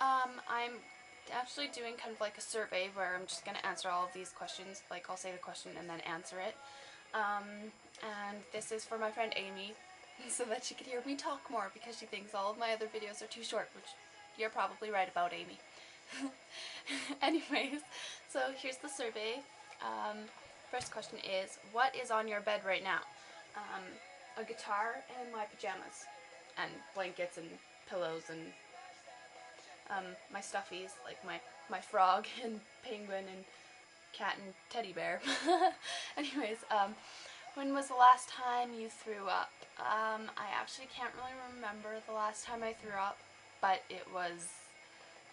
I'm actually doing kind of like a survey where I'm just going to answer all of these questions. Like, I'll say the question and then answer it. And this is for my friend Amy, so that she could hear me talk more because she thinks all of my other videos are too short, which you're probably right about, Amy. Anyways, so here's the survey. First question is, what is on your bed right now? A guitar and my pajamas, and blankets and pillows and my stuffies, like my frog and penguin and cat and teddy bear. Anyways, when was the last time you threw up? I actually can't really remember the last time I threw up, but it was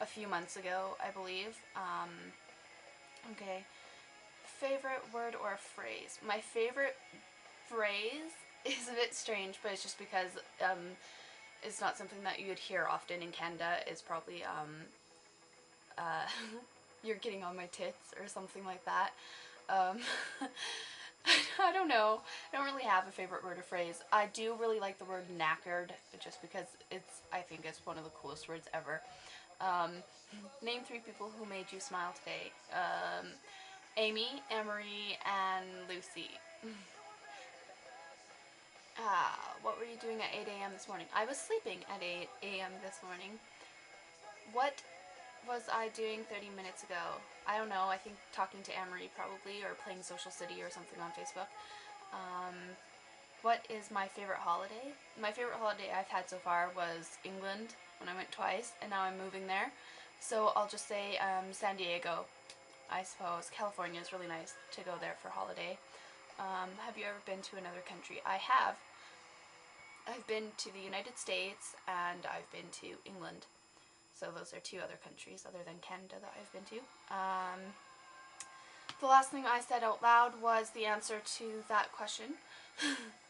a few months ago, I believe. Okay. Favorite word or phrase? My favorite phrase is a bit strange, but it's just because it's not something that you'd hear often in Canada. It's probably uh, you're getting on my tits or something like that. Um, I don't know. I don't really have a favorite word or phrase. I do really like the word knackered just because I think it's one of the coolest words ever. Um, Name 3 people who made you smile today. Amy, Emery, and Lucy. What were you doing at 8 a.m. this morning? I was sleeping at 8 a.m. this morning. What was I doing 30 minutes ago? I don't know. I think talking to Emery probably, or playing Social City or something on Facebook. Um, what is my favorite holiday? My favorite holiday I've had so far was England when I went twice, and now I'm moving there. So I'll just say San Diego. I suppose California is really nice to go there for holiday. Have you ever been to another country? I have. I've been to the United States and I've been to England. So those are 2 other countries other than Canada that I've been to. The last thing I said out loud was the answer to that question.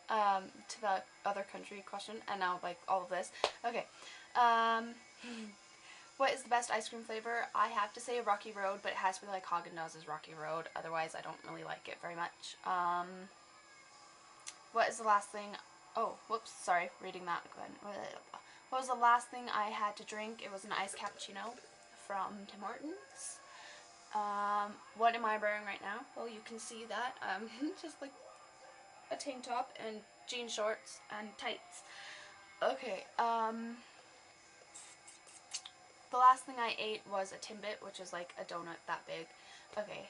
To the other country question, and now like all of this. Okay. What is the best ice cream flavor? I have to say Rocky Road, but it has to be like Haagen-Dazs's Rocky Road. Otherwise, I don't really like it very much. What is the last thing? Oh, whoops, sorry, reading that again. What was the last thing I had to drink? It was an iced cappuccino from Tim Hortons. What am I wearing right now? Well, you can see that. Just like a tank top and jean shorts and tights. Okay, the last thing I ate was a Timbit, which is like a donut that big. Okay,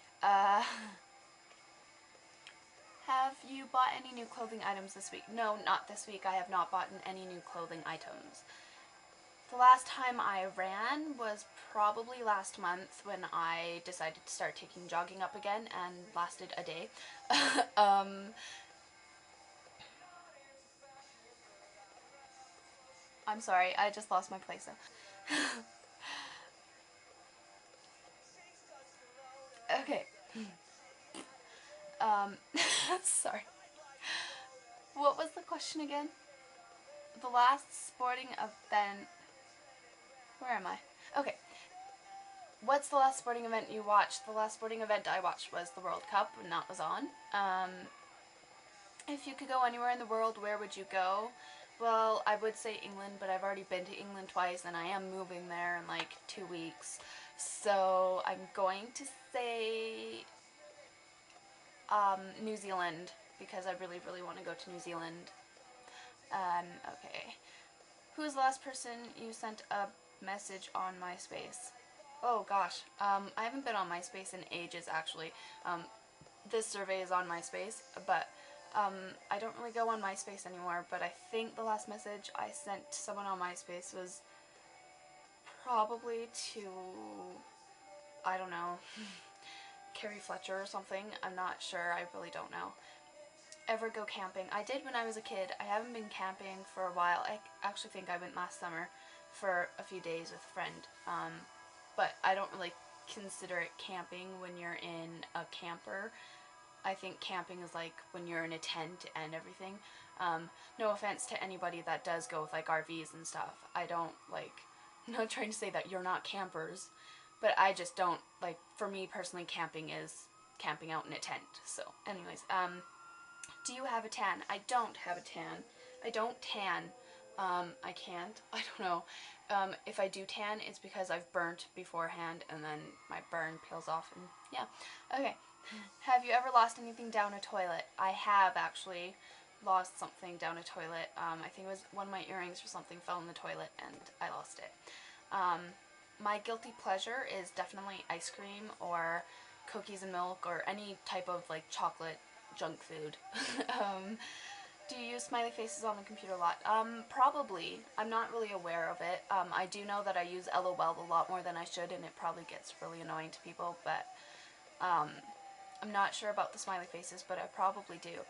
have you bought any new clothing items this week? No, not this week. I have not bought any new clothing items. The last time I ran was probably last month when I decided to start taking jogging up again and lasted a day. I'm sorry, I just lost my place now. Okay. Sorry. What was the question again? The last sporting event. Where am I? Okay. What's the last sporting event you watched? The last sporting event I watched was the World Cup when that was on. If you could go anywhere in the world, where would you go? Well, I would say England, but I've already been to England twice and I am moving there in like 2 weeks. So I'm going to say New Zealand because I really, really want to go to New Zealand. Okay. Who is the last person you sent a message on MySpace? Oh gosh, I haven't been on MySpace in ages actually. This survey is on MySpace, but I don't really go on MySpace anymore, but I think the last message I sent to someone on MySpace was probably to, I don't know, Carrie Fletcher or something. I'm not sure, I really don't know. Ever go camping? I did when I was a kid. I haven't been camping for a while. I actually think I went last summer for a few days with a friend. But I don't really consider it camping when you're in a camper. I think camping is like when you're in a tent and everything. No offense to anybody that does go with like RVs and stuff. I don't like, I'm not trying to say that you're not campers, but I just don't, like, for me personally, camping is camping out in a tent. So anyways, do you have a tan? I don't have a tan. I don't tan. I can't. I don't know. If I do tan, it's because I've burnt beforehand and then my burn peels off and yeah. Okay. Have you ever lost anything down a toilet? I have actually lost something down a toilet. I think it was one of my earrings or something fell in the toilet and I lost it. My guilty pleasure is definitely ice cream or cookies and milk or any type of like chocolate junk food. Do you use smiley faces on the computer a lot? Probably. I'm not really aware of it. I do know that I use LOL a lot more than I should, and it probably gets really annoying to people, but I'm not sure about the smiley faces, but I probably do.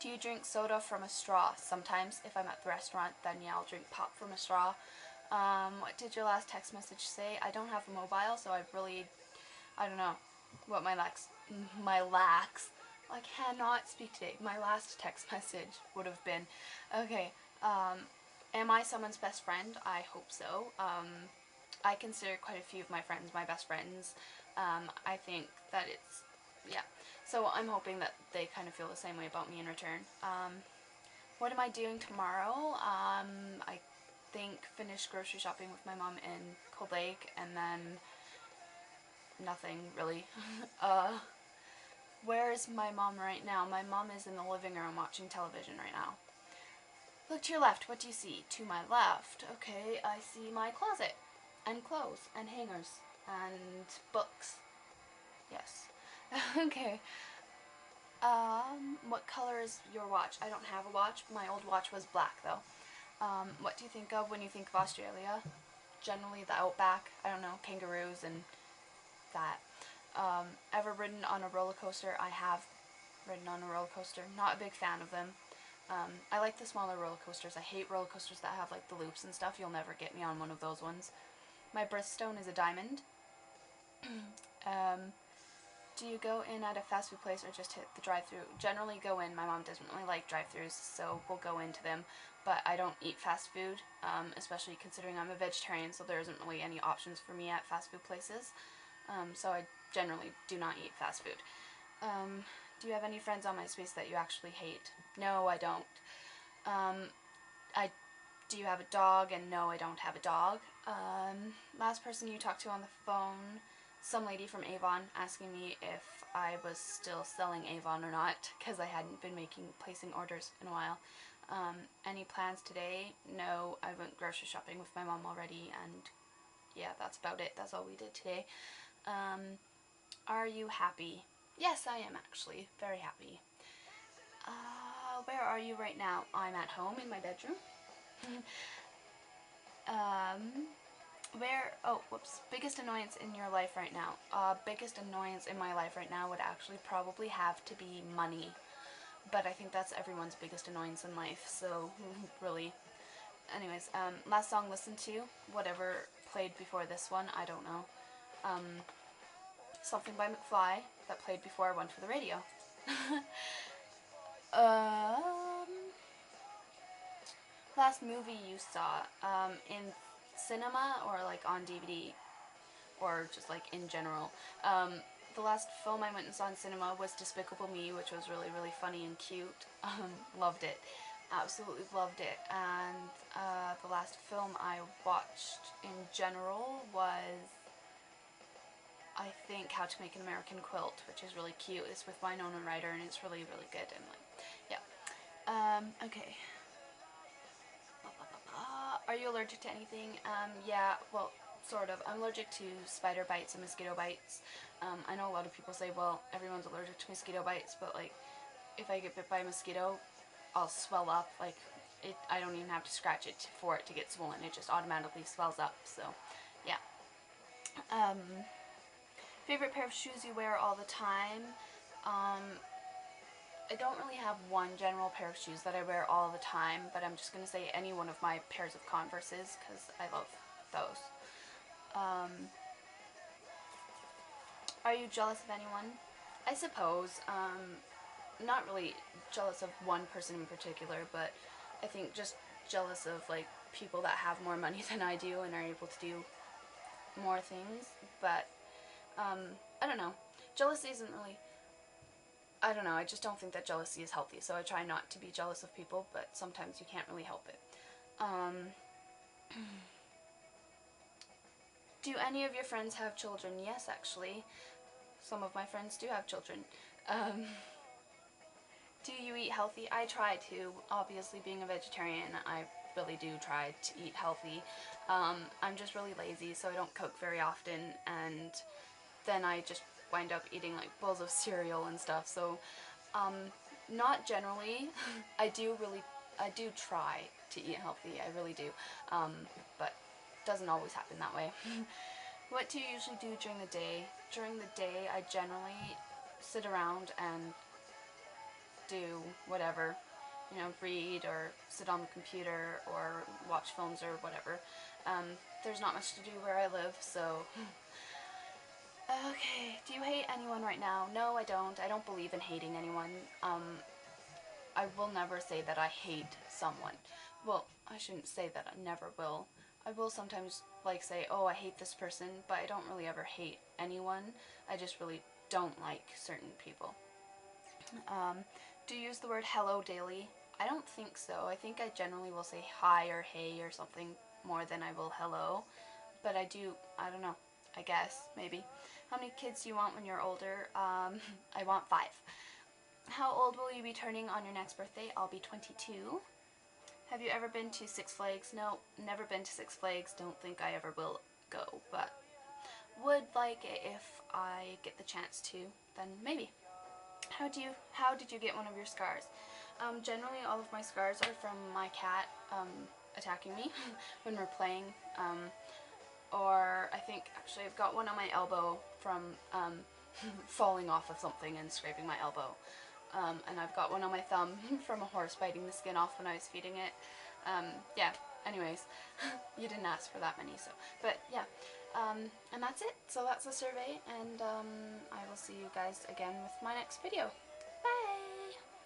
Do you drink soda from a straw? Sometimes, if I'm at the restaurant, then yeah, I'll drink pop from a straw. What did your last text message say? I don't have a mobile, so I don't know what I cannot speak today. My last text message would have been, okay, am I someone's best friend? I hope so. I consider quite a few of my friends my best friends. I think that it's, yeah. So I'm hoping that they kind of feel the same way about me in return. What am I doing tomorrow? I think finish grocery shopping with my mom in Cold Lake and then nothing really. Where's my mom right now? My mom is in the living room watching television right now. Look to your left. What do you see? To my left. Okay, I see my closet. And clothes. And hangers. And books. Yes. Okay. What color is your watch? I don't have a watch. My old watch was black, though. What do you think of when you think of Australia? Generally the outback. I don't know, kangaroos and that. Ever ridden on a roller coaster? I have ridden on a roller coaster. Not a big fan of them. I like the smaller roller coasters. I hate roller coasters that have like the loops and stuff. You'll never get me on one of those ones. My birthstone is a diamond. Do you go in at a fast food place or just hit the drive-thru? Generally go in. My mom doesn't really like drive-thrus, so we'll go into them. But I don't eat fast food, especially considering I'm a vegetarian, so there isn't really any options for me at fast food places. So I generally do not eat fast food. Do you have any friends on MySpace that you actually hate? No, I don't. Do you have a dog? And no, I don't have a dog. Last person you talked to on the phone, some lady from Avon asking me if I was still selling Avon or not, because I hadn't been placing orders in a while. Any plans today? No, I went grocery shopping with my mom already, and yeah, that's about it. That's all we did today. Are you happy? Yes, I am actually. Very happy. Where are you right now? I'm at home in my bedroom. Biggest annoyance in your life right now? Biggest annoyance in my life right now would actually probably have to be money. But I think that's everyone's biggest annoyance in life, so really. Anyways, last song listened to, whatever played before this one, I don't know. Something by McFly that played before I went for the radio. Last movie you saw, in cinema or like on DVD or just like in general. The last film I went and saw in cinema was Despicable Me, which was really, really funny and cute. Loved it. Absolutely loved it. And the last film I watched in general was, I think, How to Make an American Quilt, which is really cute. It's with Winona Ryder and it's really, really good. And like, yeah. Okay. Are you allergic to anything? Yeah, well, sort of. I'm allergic to spider bites and mosquito bites. I know a lot of people say, well, everyone's allergic to mosquito bites, but like, if I get bit by a mosquito, I'll swell up. Like, I don't even have to scratch it for it to get swollen. It just automatically swells up, so, yeah. Favorite pair of shoes you wear all the time? I don't really have one general pair of shoes that I wear all the time, but I'm just going to say any one of my pairs of Converses, because I love those. Are you jealous of anyone? I suppose. Not really jealous of one person in particular, but I think just jealous of, like, people that have more money than I do and are able to do more things, but, I don't know. Jealousy isn't really, I don't know, I just don't think that jealousy is healthy, so I try not to be jealous of people, but sometimes you can't really help it. Do any of your friends have children? Yes, actually. Some of my friends do have children. Do you eat healthy? I try to. Obviously, being a vegetarian, I really do try to eat healthy. I'm just really lazy, so I don't cook very often, and then I just wind up eating like bowls of cereal and stuff. So, not generally. I do try to eat healthy. I really do, but it doesn't always happen that way. What do you usually do during the day? During the day, I generally sit around and do whatever, read or sit on the computer or watch films or whatever. There's not much to do where I live, so. Okay, do you hate anyone right now? No, I don't. I don't believe in hating anyone. I will never say that I hate someone. Well, I shouldn't say that I never will. I will sometimes say, oh, I hate this person, but I don't really ever hate anyone. I just really don't like certain people. Do you use the word hello daily? I don't think so. I think I generally will say hi or hey or something more than I will hello. But I don't know, I guess, maybe. How many kids do you want when you're older? I want 5. How old will you be turning on your next birthday? I'll be 22. Have you ever been to Six Flags? No, never been to Six Flags. Don't think I ever will go, but would like it if I get the chance to, then maybe. How did you get one of your scars? Generally all of my scars are from my cat attacking me when we're playing, or I think actually I've got one on my elbow from falling off of something and scraping my elbow. And I've got one on my thumb from a horse biting the skin off when I was feeding it. Yeah, anyways, you didn't ask for that many, so, but yeah. And that's it. So that's the survey, and I will see you guys again with my next video. Bye!